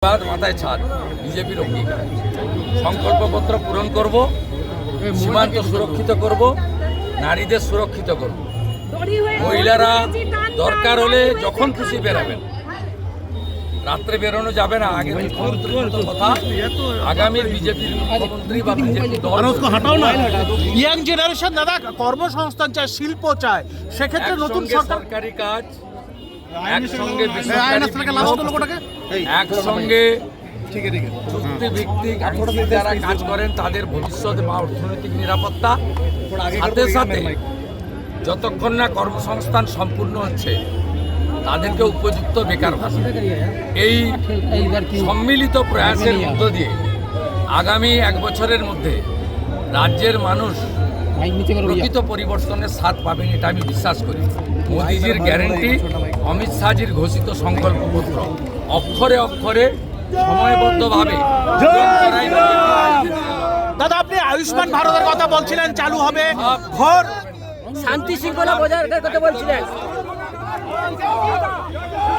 মাথায় ছাদ বিজেপির অঙ্গীকার সংকল্পপত্র পূরণ করব, সীমান্ত সুরক্ষিত করব, নারীদের সুরক্ষিত করব। মহিলারা দরকার হলে যখন খুশি বেরাবেন, রাত্রে বেরোনো যাবে না। আগে মুখ্যমন্ত্রীর কথা, আগামী বিজেপির মুখ্যমন্ত্রী বা বিজেপি দল ইয়াং জেনারেশন দাদা কর্মসংস্থান চায়, শিল্প চায়, সেক্ষেত্রে নতুন সরকারি কাজ একসঙ্গে একসঙ্গে চুক্তিভিত্তিক যারা কাজ করেন তাদের ভবিষ্যৎ বা অর্থনৈতিক নিরাপত্তা, সাথে সাথে যতক্ষণ না কর্মসংস্থান সম্পূর্ণ হচ্ছে তাদেরকে উপযুক্ত বেকার ভাতা, এই সম্মিলিত প্রয়াসের মধ্য দিয়ে আগামী 1 বছরের মধ্যে রাজ্যের মানুষ প্রকৃত পরিবর্তনের স্বাদ পাবেন, এটা আমি বিশ্বাস করি। মোদিজির গ্যারেন্টি, অমিত শাহজির ঘোষিত সংকল্পপত্র অক্ষরে অক্ষরে সময়বদ্ধভাবে দাদা আপনি আয়ুষ্মান ভারতের কথা বলছিলেন, চালু হবে, ঘর শান্তি শৃঙ্খলা বজায় রাখার কথা বলছিলেন।